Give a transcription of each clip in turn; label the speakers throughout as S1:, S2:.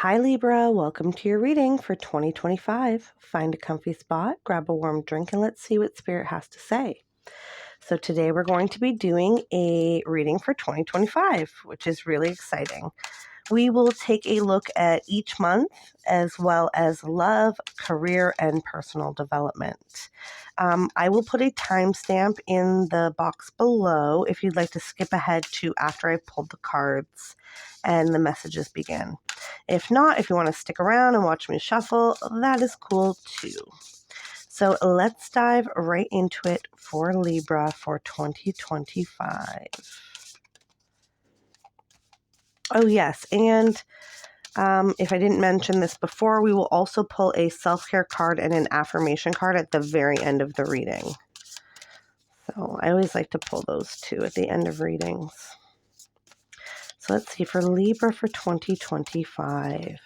S1: Hi Libra, welcome to your reading for 2025. Find a comfy spot, grab a warm drink, and let's see what Spirit has to say. So today we're going to be doing a reading for 2025, which is really exciting. We will take a look at each month as well as love, career, and personal development. I will put a timestamp in the box below if you'd like to skip ahead to after I pulled the cards and the messages begin. If not, if you want to stick around and watch me shuffle, that is cool too. So let's dive right into it for Libra for 2025. Oh, yes. And if I didn't mention this before, we will also pull a self-care card and an affirmation card at the very end of the reading. So I always like to pull those two at the end of readings. So let's see, for Libra for 2025.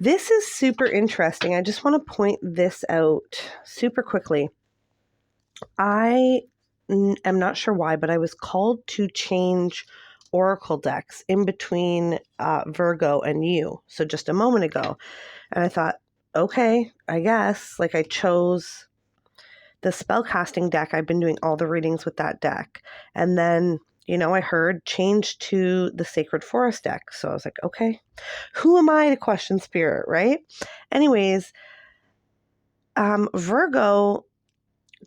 S1: This is super interesting. I just want to point this out super quickly. I am not sure why, but I was called to change oracle decks in between Virgo and you. So just a moment ago. And I thought, okay, I guess. Like I chose the spellcasting deck. I've been doing all the readings with that deck. And then, I heard change to the Sacred Forest deck. So I was like, okay, who am I to question spirit, right? Anyways, Virgo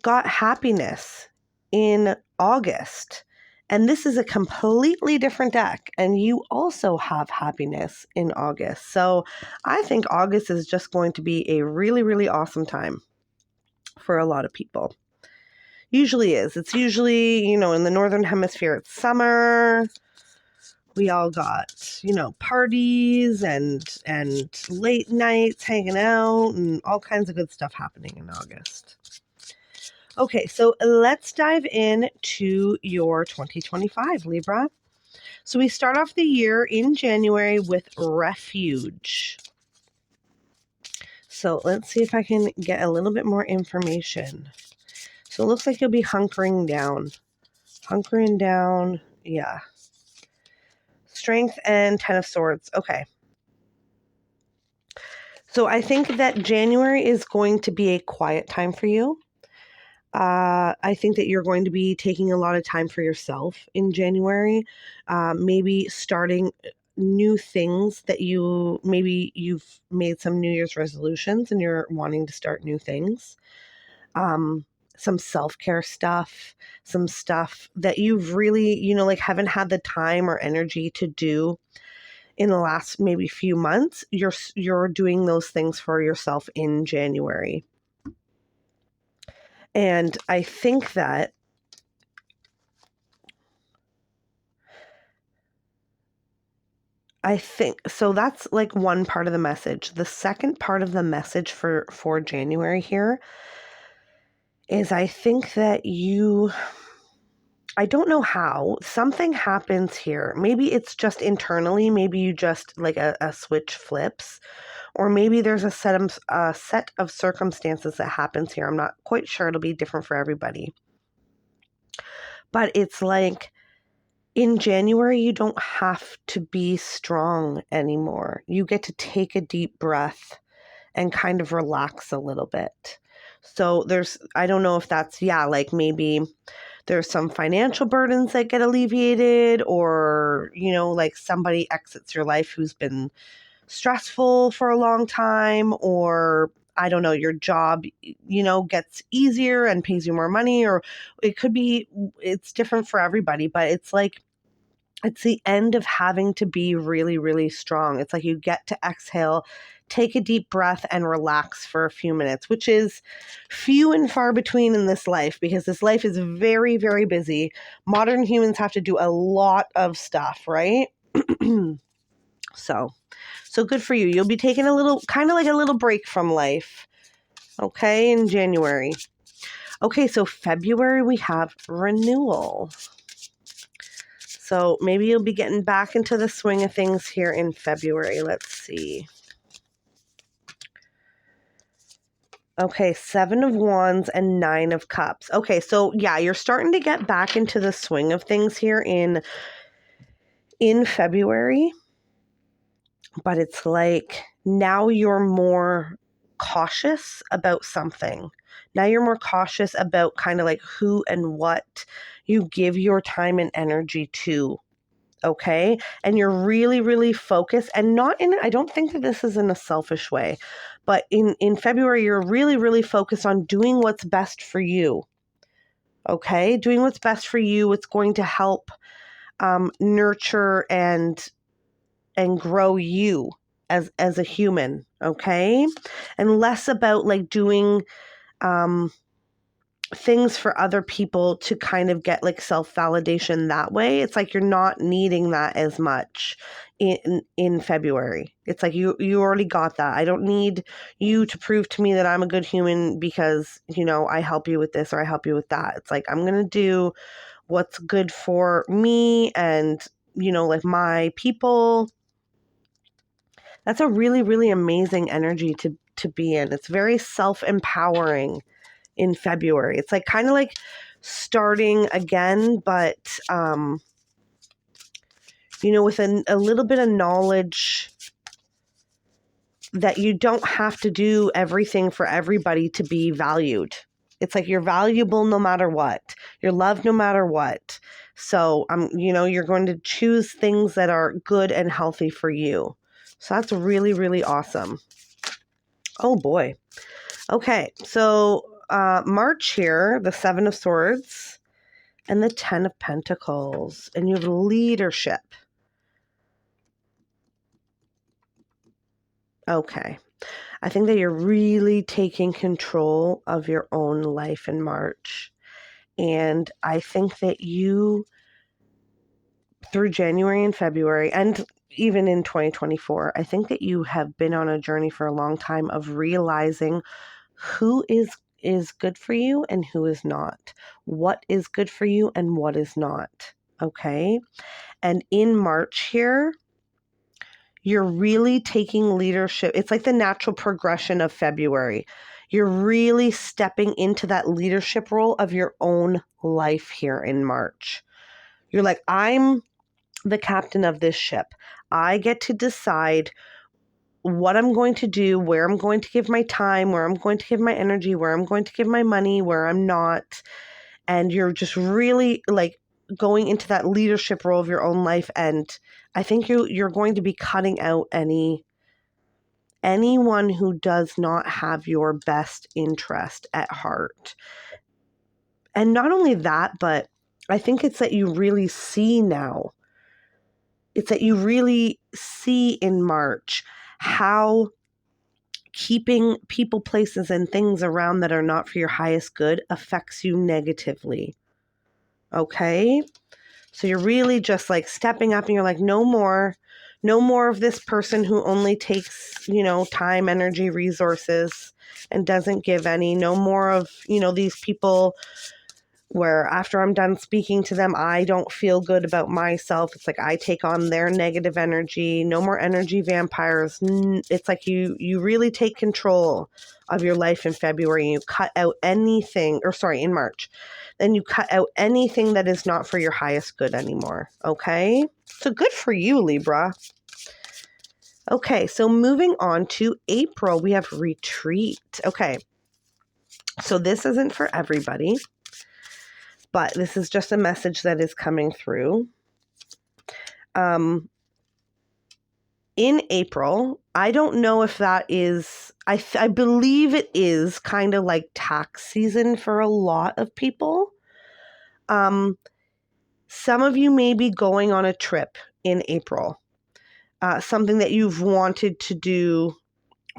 S1: got happiness in August. And this is a completely different deck. And you also have happiness in August. So I think August is just going to be a really, really awesome time for a lot of people. Usually is. It's usually, in the Northern Hemisphere, it's summer. We all got, parties and late nights hanging out and all kinds of good stuff happening in August. Okay, so let's dive in to your 2025, Libra. So we start off the year in January with refuge. So let's see if I can get a little bit more information. So it looks like you'll be hunkering down. Hunkering down, yeah. Strength and 10 of Swords. Okay. So I think that January is going to be a quiet time for you. I think that you're going to be taking a lot of time for yourself in January. Maybe starting new things that you've made some New Year's resolutions and you're wanting to start new things. Some self-care stuff, some stuff that you've really, haven't had the time or energy to do in the last maybe few months. You're doing those things for yourself in January. And I think so that's like one part of the message. The second part of the message for January here is I think that I don't know how, something happens here. Maybe it's just internally, maybe you just like a switch flips, or maybe there's a set of circumstances that happens here. I'm not quite sure. It'll be different for everybody. But it's like in January, you don't have to be strong anymore. You get to take a deep breath and kind of relax a little bit. So I don't know if that's, like maybe there's some financial burdens that get alleviated, or, like somebody exits your life who's been stressful for a long time, or I don't know, your job, gets easier and pays you more money, or it could be, it's different for everybody, but it's like It's the end of having to be really, really strong. It's like you get to exhale, take a deep breath, and relax for a few minutes, which is few and far between in this life because this life is very, very busy. Modern humans have to do a lot of stuff, right? So good for you. You'll be taking a little, kind of like a little break from life, okay, in January. Okay, so February we have renewal. So maybe you'll be getting back into the swing of things here in February. Let's see. Okay, 7 of Wands and 9 of Cups. Okay, so yeah, you're starting to get back into the swing of things here in February. But it's like now you're more cautious about something. Now you're more cautious about kind of like who and what you give your time and energy to. Okay. And you're really, really focused and not in, I don't think that this is in a selfish way, but in February, you're really, really focused on doing what's best for you. Okay. Doing what's best for you. What's going to help nurture and grow you as a human, okay? And less about like doing things for other people to kind of get like self-validation that way. It's like you're not needing that as much in February. It's like you already got that. I don't need you to prove to me that I'm a good human because, you know, I help you with this or I help you with that. It's like I'm going to do what's good for me and, you know, like my people. That's a really, really amazing energy to be in. It's very self-empowering in February. It's like kind of like starting again, but, you know, with a little bit of knowledge that you don't have to do everything for everybody to be valued. It's like you're valuable no matter what. You're loved no matter what. So, you know, you're going to choose things that are good and healthy for you. So that's really, really awesome. Oh boy. Okay, so March here, the 7 of Swords and the 10 of Pentacles, and you have leadership. Okay. I think that you're really taking control of your own life in March. And I think that you, through January and February, and even in 2024, I think that you have been on a journey for a long time of realizing who is good for you and who is not. What is good for you and what is not. Okay? And in March here, you're really taking leadership. It's like the natural progression of February. You're really stepping into that leadership role of your own life here in March. You're like, I'm the captain of this ship. I get to decide what I'm going to do, where I'm going to give my time, where I'm going to give my energy, where I'm going to give my money, where I'm not. And you're just really like going into that leadership role of your own life. And I think you're going to be cutting out anyone who does not have your best interest at heart. And not only that, but I think it's that you really see now. It's that you really see in March how keeping people, places, and things around that are not for your highest good affects you negatively. Okay? So you're really just like stepping up and you're like, no more of this person who only takes, you know, time, energy, resources and doesn't give any. No more of, you know, these people where after I'm done speaking to them, I don't feel good about myself. It's like I take on their negative energy. No more energy vampires. It's like you really take control of your life in February. You cut out anything, in March. Then you cut out anything that is not for your highest good anymore. Okay? So good for you, Libra. Okay, so moving on to April, we have retreat. Okay. So this isn't for everybody, but this is just a message that is coming through. In April, I don't know if that is, I believe it is kind of like tax season for a lot of people. Some of you may be going on a trip in April, something that you've wanted to do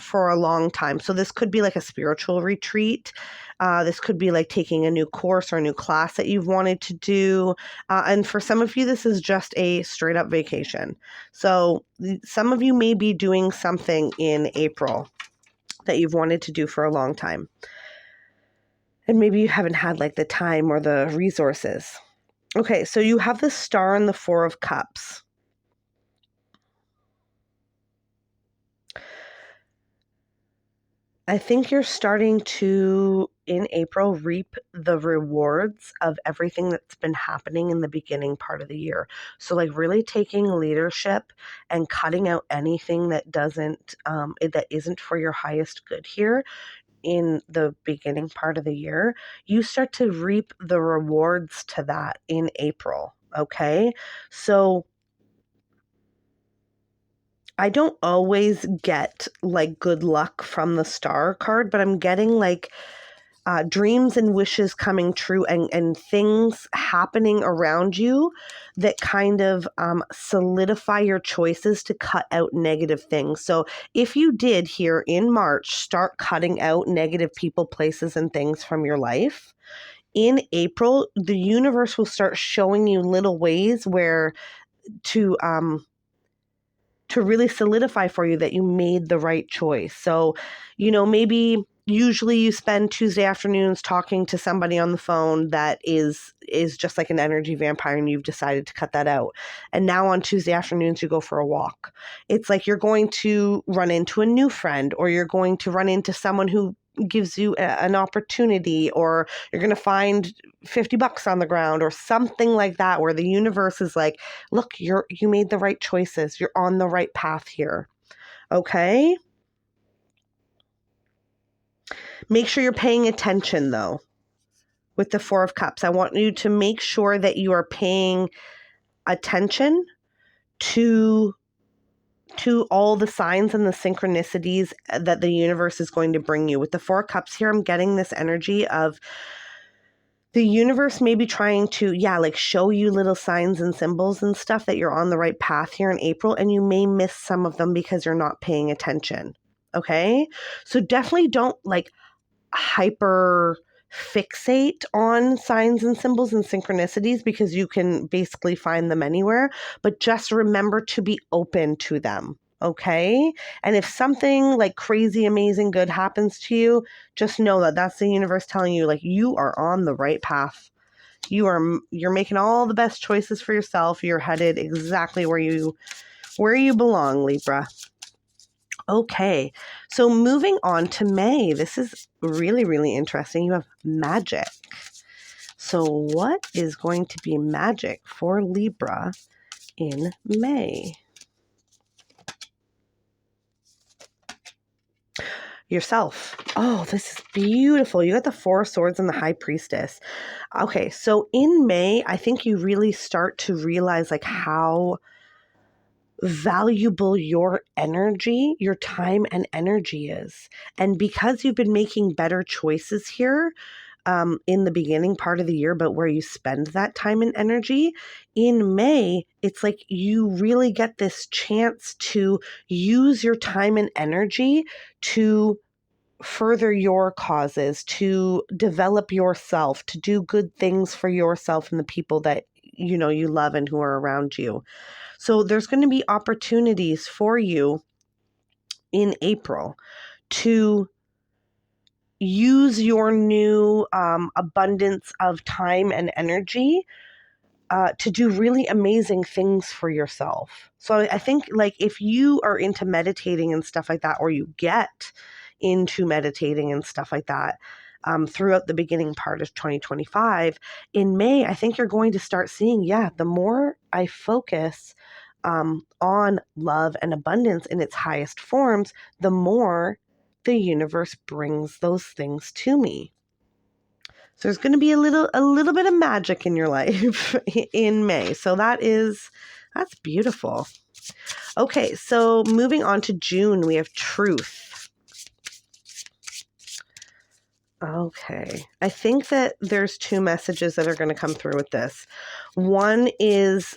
S1: for a long time. So this could be like a spiritual retreat. This could be like taking a new course or a new class that you've wanted to do. And for some of you, this is just a straight up vacation. So some of you may be doing something in April that you've wanted to do for a long time. And maybe you haven't had like the time or the resources. Okay, so you have the Star and the Four of Cups. I think you're starting to, in April, reap the rewards of everything that's been happening in the beginning part of the year. So like really taking leadership and cutting out anything that that isn't for your highest good here in the beginning part of the year. You start to reap the rewards to that in April. Okay. So I don't always get like good luck from the Star card, but I'm getting like dreams and wishes coming true and things happening around you that kind of solidify your choices to cut out negative things. So if you did here in March start cutting out negative people, places, and things from your life, in April, the universe will start showing you little ways where to really solidify for you that you made the right choice. So, maybe usually you spend Tuesday afternoons talking to somebody on the phone that is just like an energy vampire, and you've decided to cut that out. And now on Tuesday afternoons you go for a walk. It's like you're going to run into a new friend, or you're going to run into someone who gives you an opportunity, or you're going to find $50 on the ground or something like that, where the universe is like, look, you made the right choices. You're on the right path here. Okay? Make sure you're paying attention though. With the Four of Cups, I want you to make sure that you are paying attention to all the signs and the synchronicities that the universe is going to bring you. With the Four of Cups here, I'm getting this energy of the universe may be trying to, like show you little signs and symbols and stuff that you're on the right path here in April, and you may miss some of them because you're not paying attention. Okay? So definitely don't like hyper fixate on signs and symbols and synchronicities, because you can basically find them anywhere, but just remember to be open to them. Okay. And if something like crazy, amazing, good happens to you, just know that that's the universe telling you like you are on the right path. You're making all the best choices for yourself. You're headed exactly where you belong, Libra. Okay, so moving on to May. This is really, really interesting. You have magic. So what is going to be magic for Libra in May? Yourself. Oh, this is beautiful. You got the Four of Swords and the High Priestess. Okay, so in May, I think you really start to realize like how valuable your energy, your time and energy is. And because you've been making better choices here in the beginning part of the year, but where you spend that time and energy, in May, it's like you really get this chance to use your time and energy to further your causes, to develop yourself, to do good things for yourself and the people that you love and who are around you. So there's going to be opportunities for you in April to use your new abundance of time and energy to do really amazing things for yourself. So I think like if you are into meditating and stuff like that, or you get into meditating and stuff like that throughout the beginning part of 2025, in May, I think you're going to start seeing, the more I focus on love and abundance in its highest forms, the more the universe brings those things to me. So there's going to be a little bit of magic in your life in May. So that's beautiful. Okay, so moving on to June, we have truth. Okay. I think that there's two messages that are going to come through with this. One is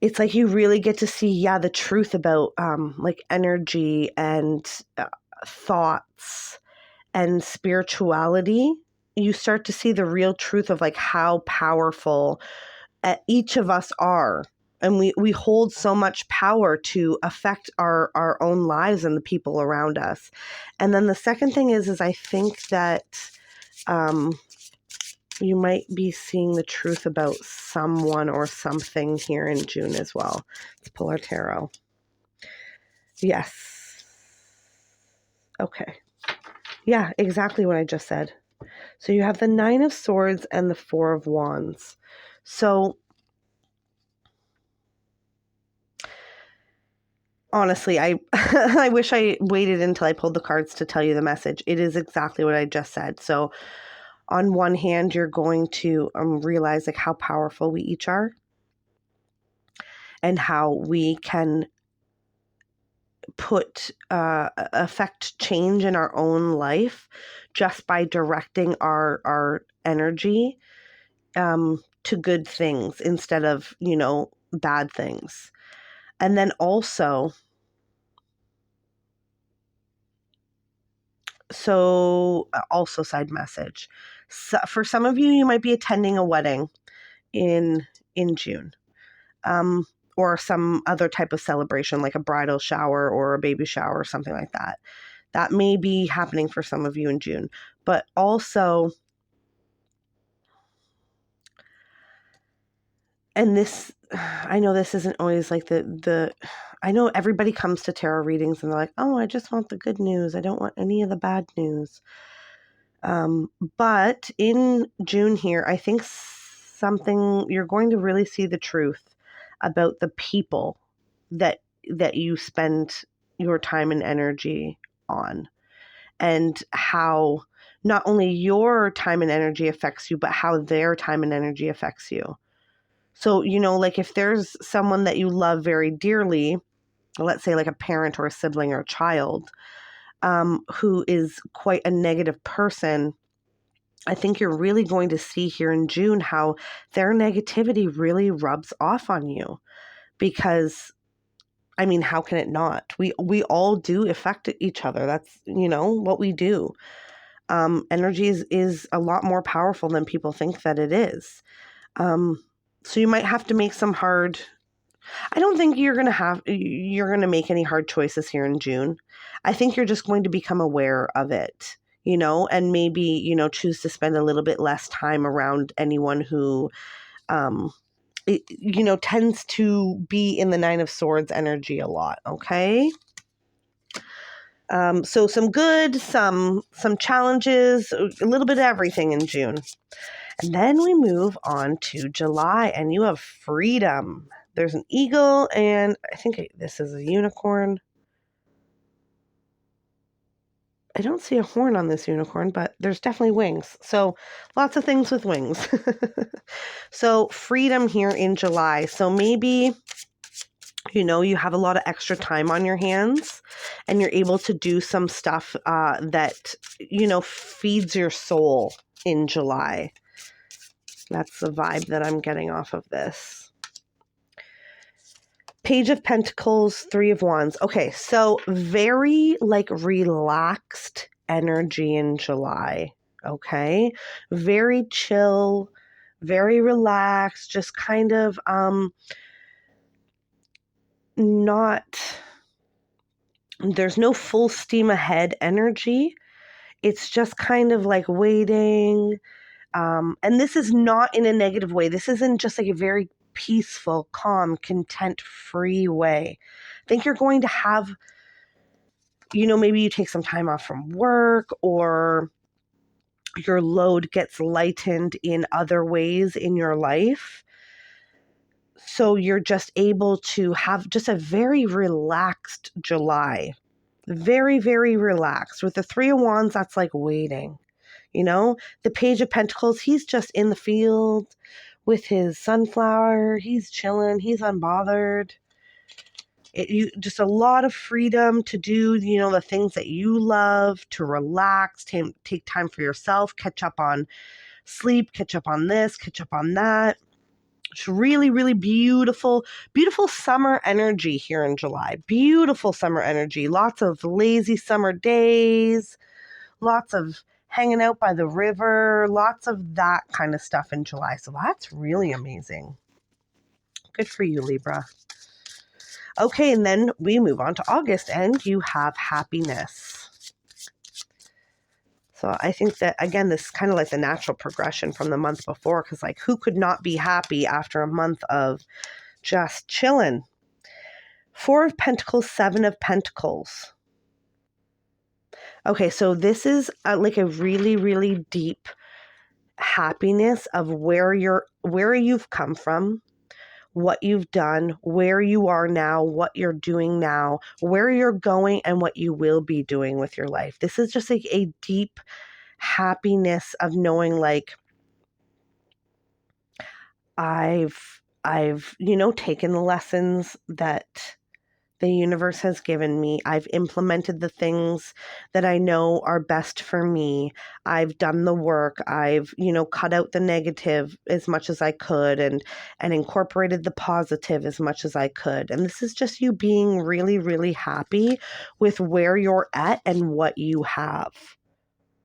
S1: it's like you really get to see, the truth about like energy and thoughts and spirituality. You start to see the real truth of like how powerful each of us are. And we hold so much power to affect our own lives and the people around us. And then the second thing is I think that you might be seeing the truth about someone or something here in June as well. Let's pull our tarot. Yes. Okay. Yeah, exactly what I just said. So you have the Nine of Swords and the Four of Wands. So honestly, I I wish I waited until I pulled the cards to tell you the message. It is exactly what I just said. So on one hand, you're going to realize like how powerful we each are and how we can affect change in our own life just by directing our energy to good things instead of, bad things. And then also, also side message. So for some of you, you might be attending a wedding in June. Or some other type of celebration like a bridal shower or a baby shower or something like that. That may be happening for some of you in June. But also, and this, I know this isn't always like I know everybody comes to tarot readings and they're like, oh, I just want the good news. I don't want any of the bad news. But in June here, I think you're going to really see the truth about the people that you spend your time and energy on, and how not only your time and energy affects you, but how their time and energy affects you. So, like if there's someone that you love very dearly, let's say like a parent or a sibling or a child, who is quite a negative person, I think you're really going to see here in June how their negativity really rubs off on you. Because, I mean, how can it not? We all do affect each other. That's, what we do. Energy is a lot more powerful than people think that it is. So you might have to make some hard... I don't think you're going to make any hard choices here in June. I think you're just going to become aware of it, and maybe, choose to spend a little bit less time around anyone who, tends to be in the Nine of Swords energy a lot. Okay. So some good, some challenges, a little bit of everything in June. And then we move on to July, and you have freedom. There's an eagle, and I think this is a unicorn. I don't see a horn on this unicorn, but there's definitely wings. So lots of things with wings. So freedom here in July. So maybe, you have a lot of extra time on your hands and you're able to do some stuff that, feeds your soul in July. That's the vibe that I'm getting off of this. Page of Pentacles, Three of Wands. Okay, so very relaxed energy in July. Okay, very chill, very relaxed, just kind of there's no full steam ahead energy. It's just kind of like waiting. And this is not in a negative way. This isn't just like a very peaceful, calm, content-free way. I think you're going to have, maybe you take some time off from work, or your load gets lightened in other ways in your life. So you're just able to have just a very relaxed July. Very, very relaxed. With the Three of Wands, that's like waiting. The Page of Pentacles, he's just in the field with his sunflower. He's chilling. He's unbothered. You just a lot of freedom to do, the things that you love, to relax, take time for yourself, catch up on sleep, catch up on this, catch up on that. It's really, really beautiful, beautiful summer energy here in July. Beautiful summer energy. Lots of lazy summer days, lots of hanging out by the river, lots of that kind of stuff in July. So that's really amazing. Good for you, Libra. Okay, and then we move on to August, and you have happiness. So I think that, again, this is kind of like the natural progression from the month before, because like who could not be happy after a month of just chilling? Four of Pentacles, Seven of Pentacles. Okay, so this is like a really, really deep happiness of where you've come from, what you've done, where you are now, what you're doing now, where you're going, and what you will be doing with your life. This is just like a deep happiness of knowing like I've taken the lessons that the universe has given me. I've implemented the things that I know are best for me. I've done the work. I've, cut out the negative as much as I could and incorporated the positive as much as I could. And this is just you being really, really happy with where you're at and what you have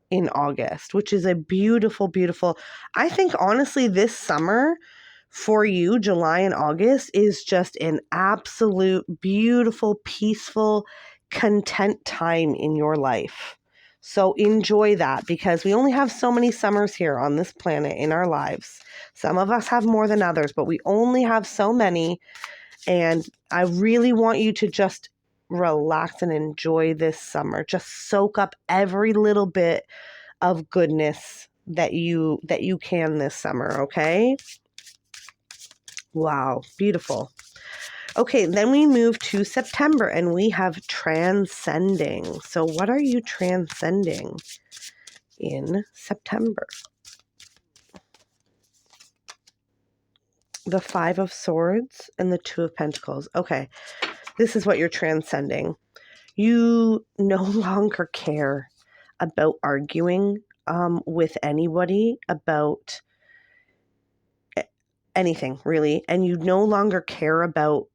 S1: in August, which is a beautiful, beautiful. I think honestly, this summer for you, July and August, is just an absolute beautiful, peaceful, content time in your life. So enjoy that, because we only have so many summers here on this planet in our lives. Some of us have more than others, but we only have so many. And I really want you to just relax and enjoy this summer. Just soak up every little bit of goodness that you can this summer, okay? Wow, beautiful. Okay, then we move to September and we have transcending. So what are you transcending in September? The Five of Swords and the Two of Pentacles. Okay, this is what you're transcending. You no longer care about arguing with anybody about anything, really. And you no longer care about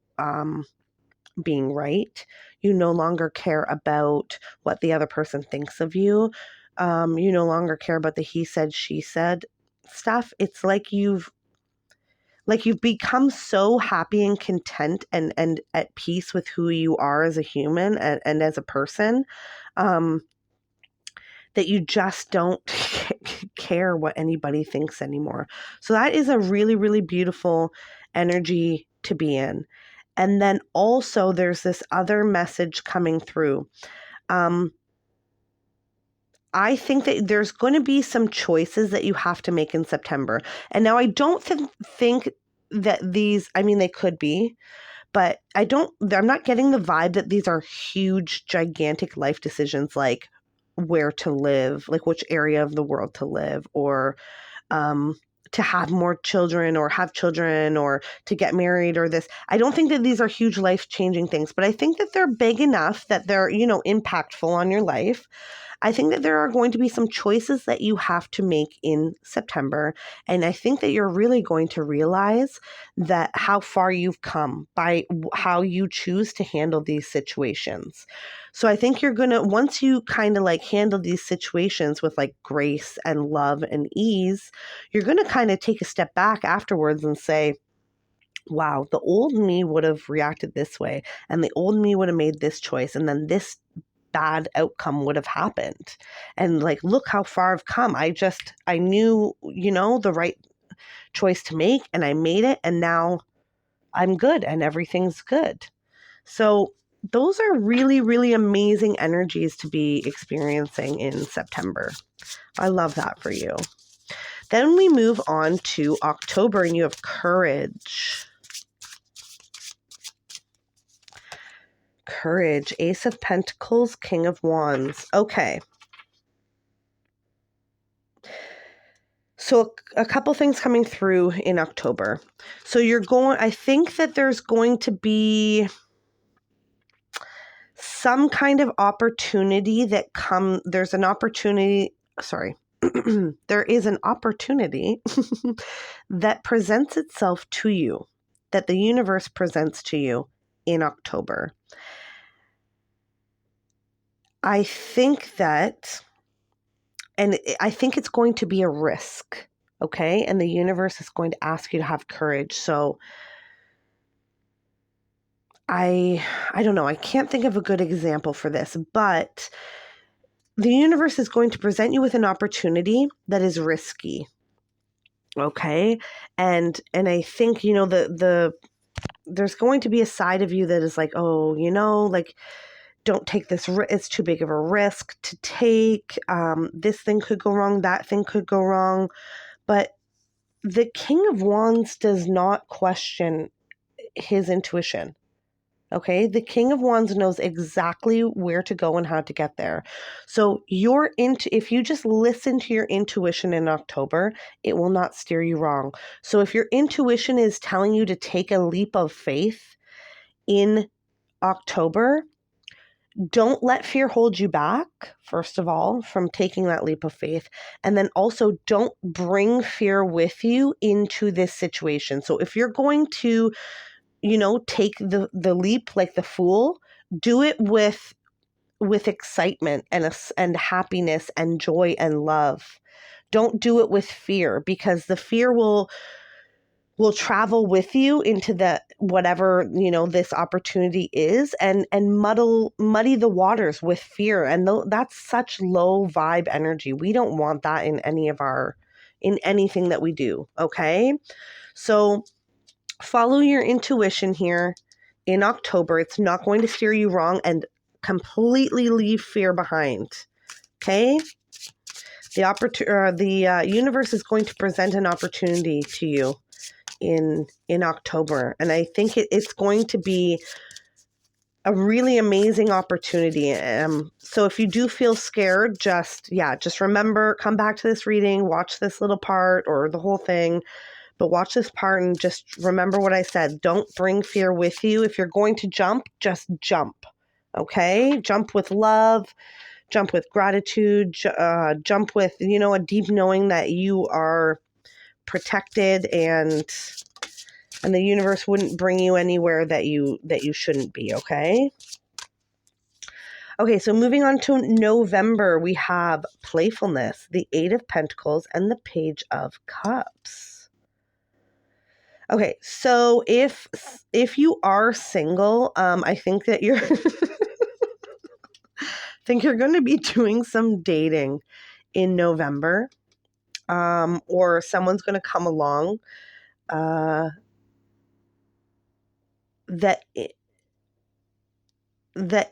S1: being right. You no longer care about what the other person thinks of you. You no longer care about the he said, she said stuff. It's like you've become so happy and content and at peace with who you are as a human and as a person, that you just don't care what anybody thinks anymore. So that is a really, really beautiful energy to be in. And then also there's this other message coming through. I think that there's going to be some choices that you have to make in September. And now I don't think that these, I mean, they could be, but I'm not getting the vibe that these are huge, gigantic life decisions, like where to live, like which area of the world to live, or to have more children or have children or to get married or this. I don't think that these are huge life-changing things, but I think that they're big enough that they're, impactful on your life. I think that there are going to be some choices that you have to make in September. And I think that you're really going to realize that how far you've come by how you choose to handle these situations. So I think you're going to, once you kind of like handle these situations with like grace and love and ease, you're going to kind of take a step back afterwards and say, wow, the old me would have reacted this way, and the old me would have made this choice, and then this bad outcome would have happened. And like, look how far I've come. I knew, the right choice to make, and I made it, and now I'm good and everything's good. So those are really, really amazing energies to be experiencing in September. I love that for you. Then we move on to October and you have courage. Courage, Ace of Pentacles, King of Wands. Okay. So a couple things coming through in October. So I think that there's going to be some kind of opportunity there's an opportunity, sorry, there is an opportunity that presents itself to you, that the universe presents to you in October. I think it's going to be a risk, okay? And the universe is going to ask you to have courage. So I don't know. I can't think of a good example for this, but the universe is going to present you with an opportunity that is risky. Okay? And I think, there's going to be a side of you that is like, oh, like, don't take this. It's too big of a risk to take. This thing could go wrong. That thing could go wrong. But the King of Wands does not question his intuition. Okay, the King of Wands knows exactly where to go and how to get there. So if you just listen to your intuition in October, it will not steer you wrong. So if your intuition is telling you to take a leap of faith in October, don't let fear hold you back, first of all, from taking that leap of faith. And then also don't bring fear with you into this situation. So if you're going to take the leap like the fool, do it with excitement and happiness and joy and love. Don't do it with fear, because the fear will travel with you into the whatever this opportunity is, and muddy the waters with fear, and that's such low vibe energy. We don't want that in anything that we do. Okay, so follow your intuition here in October. It's not going to steer you wrong, and completely leave fear behind. Okay? The universe is going to present an opportunity to you in October, and I think it's going to be a really amazing opportunity. So if you do feel scared, just remember, come back to this reading, watch this little part or the whole thing. But watch this part and just remember what I said. Don't bring fear with you. If you're going to jump, just jump. Okay? Jump with love. Jump with gratitude. Jump with, a deep knowing that you are protected, and the universe wouldn't bring you anywhere that you shouldn't be. Okay? Okay, so moving on to November, we have playfulness, the 8 of Pentacles, and the Page of Cups. Okay, so if you are single, I think that you're going to be doing some dating in November, or someone's going to come along that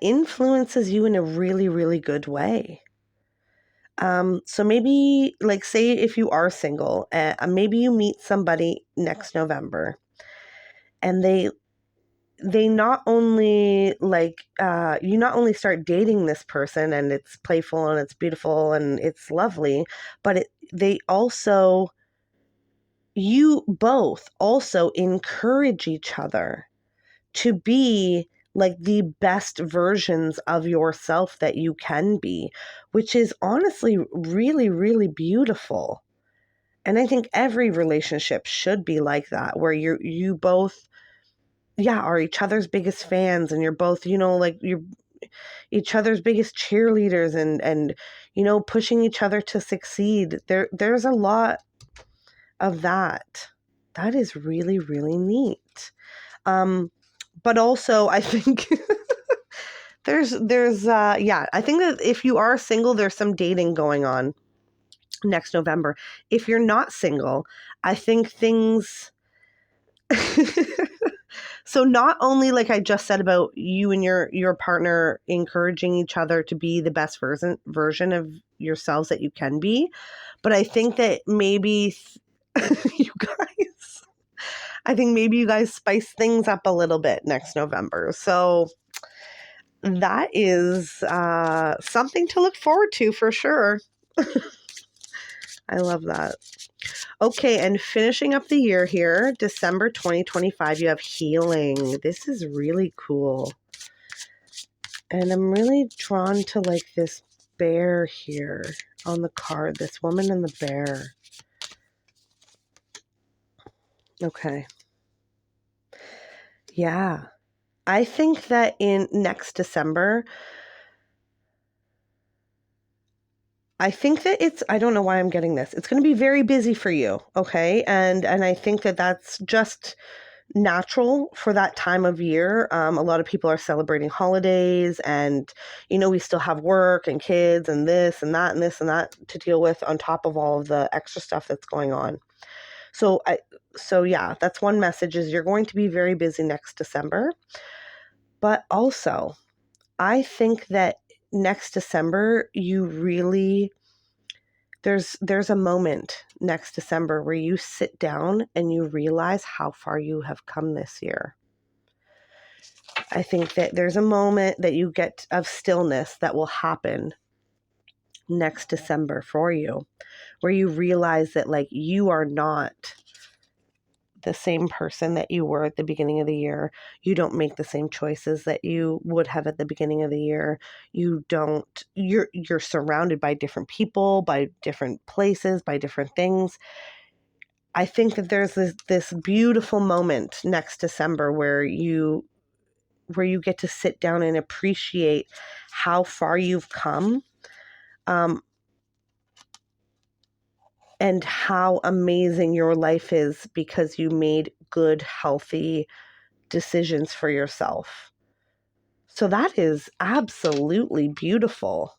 S1: influences you in a really, really good way. So maybe, like, say if you are single, maybe you meet somebody next November, and they not only you not only start dating this person, and it's playful and it's beautiful and it's lovely, but you both also encourage each other to be like the best versions of yourself that you can be, which is honestly really, really beautiful. And I think every relationship should be like that, where you both are each other's biggest fans, and you're both, you're each other's biggest cheerleaders, and pushing each other to succeed. There's a lot of that. That is really, really neat. But also I think there's I think that if you are single, there's some dating going on next November. If you're not single, I think things so not only, like I just said, about you and your partner encouraging each other to be the best version of yourselves that you can be, but I think that maybe I think maybe you guys spice things up a little bit next November. So that is something to look forward to for sure. I love that. Okay, and finishing up the year here, December 2025, you have healing. This is really cool. And I'm really drawn to like this bear here on the card, this woman and the bear. Okay. Yeah. I think that in next December, I think that I don't know why I'm getting this. It's going to be very busy for you. Okay. And I think that that's just natural for that time of year. A lot of people are celebrating holidays and, we still have work and kids and this and that and this and that to deal with on top of all of the extra stuff that's going on. So yeah, that's one message is you're going to be very busy next December. But also, I think that next December, there's a moment next December where you sit down and you realize how far you have come this year. I think that there's a moment that you get of stillness that will happen next December for you, where you realize that like you are not the same person that you were at the beginning of the year. You don't make the same choices that you would have at the beginning of the year. You're surrounded by different people, by different places, by different things. I think that there's this beautiful moment next December where you get to sit down and appreciate how far you've come, and how amazing your life is because you made good, healthy decisions for yourself. So that is absolutely beautiful.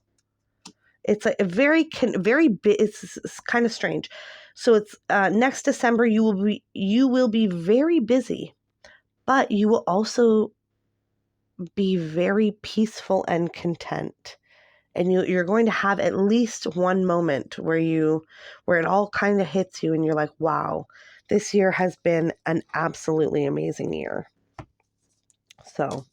S1: It's a very it's kind of strange. So it's next December you will be very busy, but you will also be very peaceful and content. And you're going to have at least one moment where it all kind of hits you and you're like, wow, this year has been an absolutely amazing year. So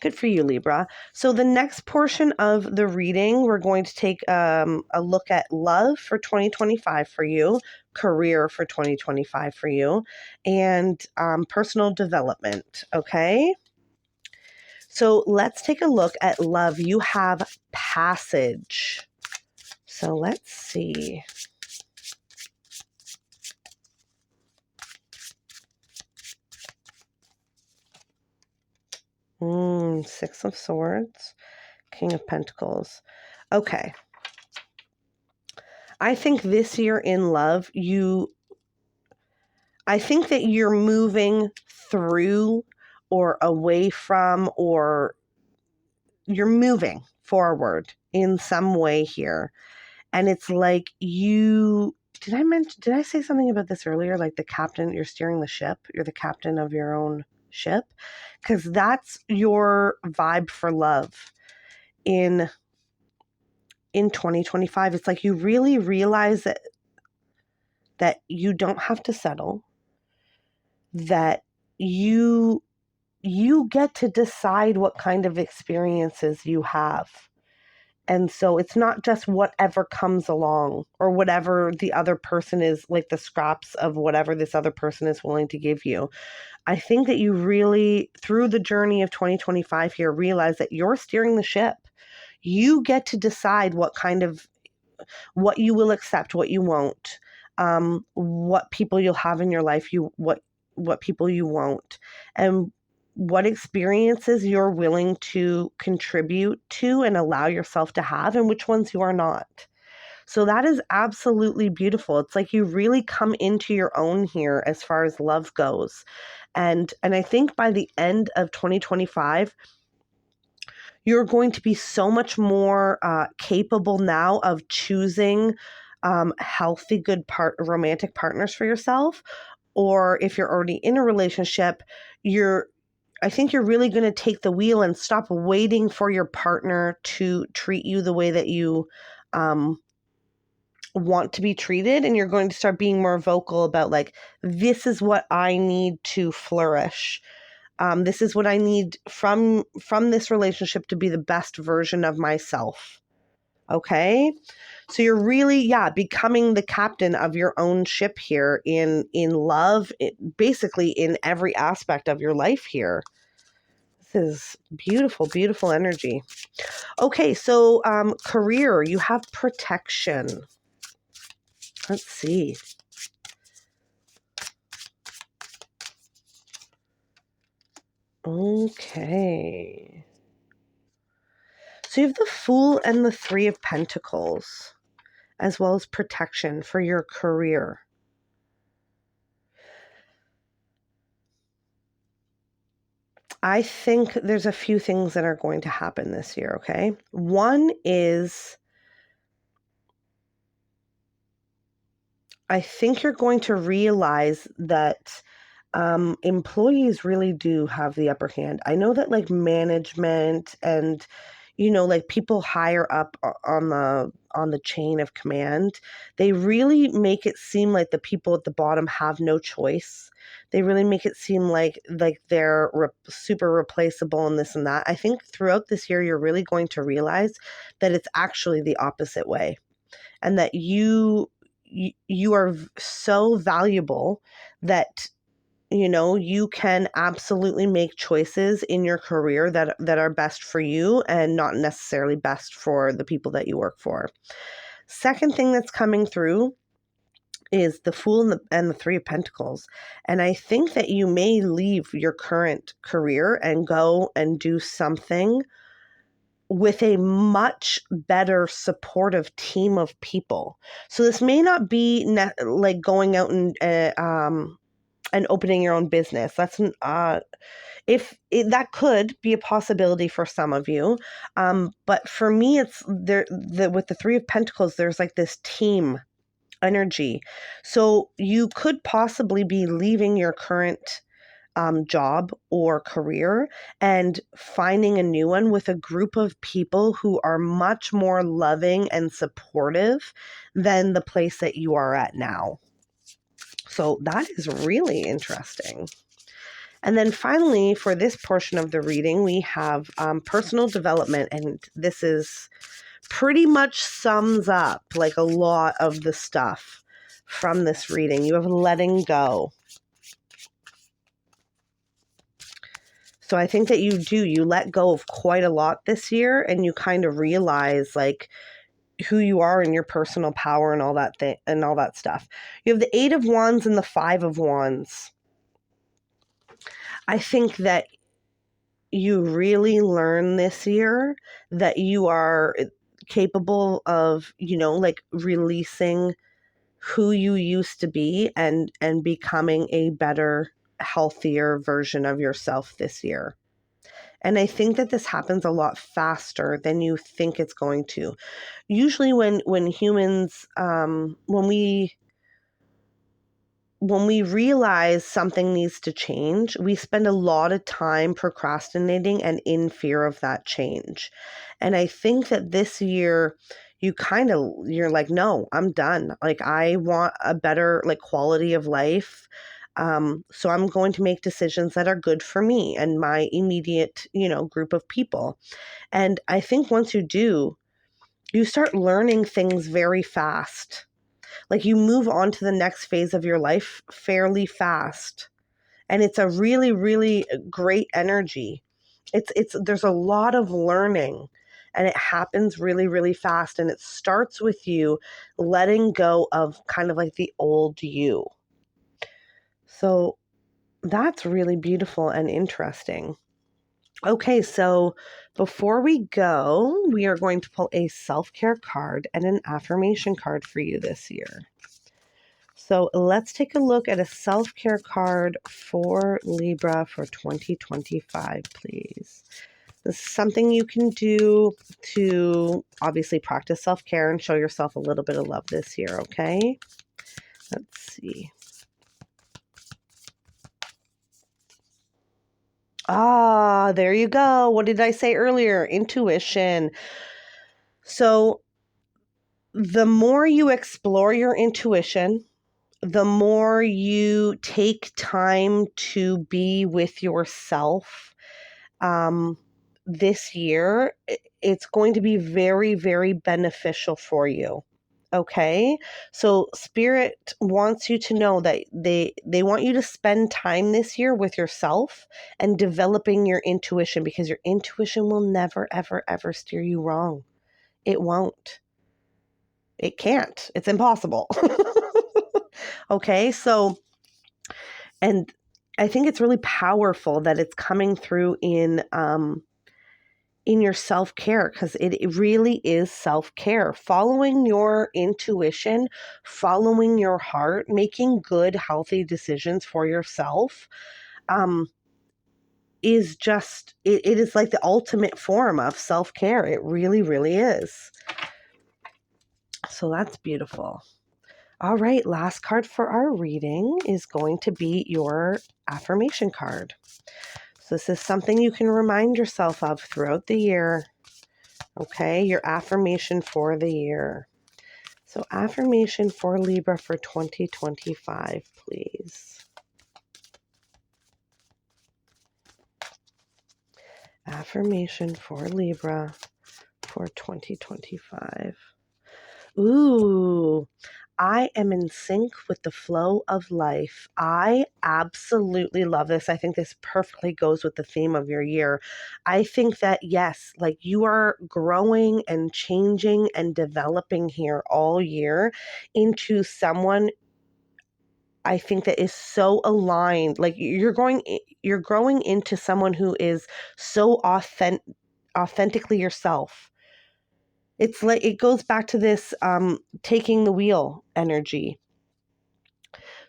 S1: good for you, Libra. So the next portion of the reading, we're going to take a look at love for 2025 for you, career for 2025 for you, and personal development, okay? So let's take a look at love. You have passage. So let's see. Six of Swords, King of Pentacles. Okay. I think this year in love, I think that you're moving through or away from, or you're moving forward in some way here. And it's like did I say something about this earlier? Like the captain, you're steering the ship. You're the captain of your own ship. Because that's your vibe for love in 2025. It's like you really realize that you don't have to settle, that you get to decide what kind of experiences you have. And so it's not just whatever comes along or whatever the other person is, like the scraps of whatever this other person is willing to give you. I think that you really, through the journey of 2025 here, realize that you're steering the ship. You get to decide what you will accept, what you won't, what people you'll have in your life, what people you won't, and what experiences you're willing to contribute to and allow yourself to have, and which ones you are not. So that is absolutely beautiful. It's like you really come into your own here as far as love goes. And I think by the end of 2025, you're going to be so much more capable now of choosing healthy, good romantic partners for yourself. Or if you're already in a relationship, I think you're really going to take the wheel and stop waiting for your partner to treat you the way that you want to be treated. And you're going to start being more vocal about like, this is what I need to flourish. This is what I need from this relationship to be the best version of myself. Okay? So you're really, becoming the captain of your own ship here in love, basically in every aspect of your life here. This is beautiful, beautiful energy. Okay, so career, you have protection. Let's see. Okay. So you have the Fool and the Three of Pentacles, as well as protection for your career. I think there's a few things that are going to happen this year, okay? One is I think you're going to realize that employees really do have the upper hand. I know that like management and like people higher up on the chain of command, they really make it seem like the people at the bottom have no choice. They really make it seem like they're super replaceable and this and that. I think throughout this year you're really going to realize that it's actually the opposite way, and that you are so valuable that you can absolutely make choices in your career that are best for you and not necessarily best for the people that you work for. Second thing that's coming through is the Fool and the Three of Pentacles. And I think that you may leave your current career and go and do something with a much better supportive team of people. So this may not be like going out and opening your own business. That's that could be a possibility for some of you, but for me, it's with the Three of Pentacles. There's like this team energy, so you could possibly be leaving your current job or career and finding a new one with a group of people who are much more loving and supportive than the place that you are at now. So that is really interesting. And then finally, for this portion of the reading, we have personal development. And this is pretty much sums up like a lot of the stuff from this reading. You have letting go. So I think that you let go of quite a lot this year, and you kind of realize like who you are and your personal power and all that and all that stuff. You have the Eight of Wands and the Five of Wands. I think that you really learn this year that you are capable of, like releasing who you used to be and becoming a better, healthier version of yourself this year. And I think that this happens a lot faster than you think it's going to. Usually when humans, when we realize something needs to change, we spend a lot of time procrastinating and in fear of that change. And I think that this year you're like, no, I'm done. Like I want a better like quality of life. So I'm going to make decisions that are good for me and my immediate, group of people. And I think once you do, you start learning things very fast. Like you move on to the next phase of your life fairly fast. And it's a really, really great energy. There's a lot of learning, and it happens really, really fast. And it starts with you letting go of kind of like the old you. So that's really beautiful and interesting. Okay, so before we go, we are going to pull a self-care card and an affirmation card for you this year. So let's take a look at a self-care card for Libra for 2025, please. This is something you can do to obviously practice self-care and show yourself a little bit of love this year, okay? Let's see. Ah, there you go. What did I say earlier? Intuition. So the more you explore your intuition, the more you take time to be with yourself, this year, it's going to be very, very beneficial for you. Okay. So Spirit wants you to know that they want you to spend time this year with yourself and developing your intuition, because your intuition will never, ever, ever steer you wrong. It won't. It can't. It's impossible. Okay. So, and I think it's really powerful that it's coming through in your self-care, because it really is self-care. Following your intuition, following your heart, making good, healthy decisions for yourself is just, it is like the ultimate form of self-care. It really, really is. So that's beautiful. All right, last card for our reading is going to be your affirmation card. So this is something you can remind yourself of throughout the year. Okay, your affirmation for the year. So affirmation for Libra for 2025, please. Affirmation for Libra for 2025. Ooh, I am in sync with the flow of life. I absolutely love this. I think this perfectly goes with the theme of your year. I think that, yes, like you are growing and changing and developing here all year into someone, I think, that is so aligned. Like you're growing into someone who is so authentically yourself. It's like it goes back to this taking the wheel energy.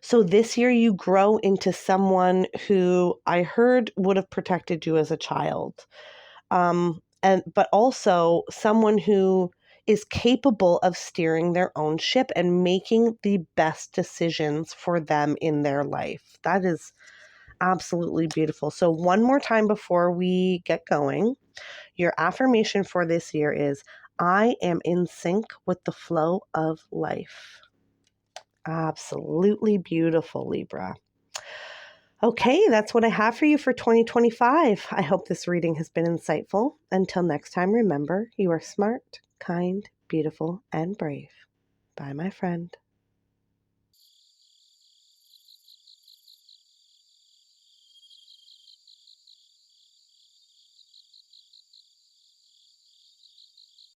S1: So this year you grow into someone who I heard would have protected you as a child. But also someone who is capable of steering their own ship and making the best decisions for them in their life. That is absolutely beautiful. So one more time before we get going, your affirmation for this year is, I am in sync with the flow of life. Absolutely beautiful, Libra. Okay, that's what I have for you for 2025. I hope this reading has been insightful. Until next time, remember, you are smart, kind, beautiful, and brave. Bye, my friend.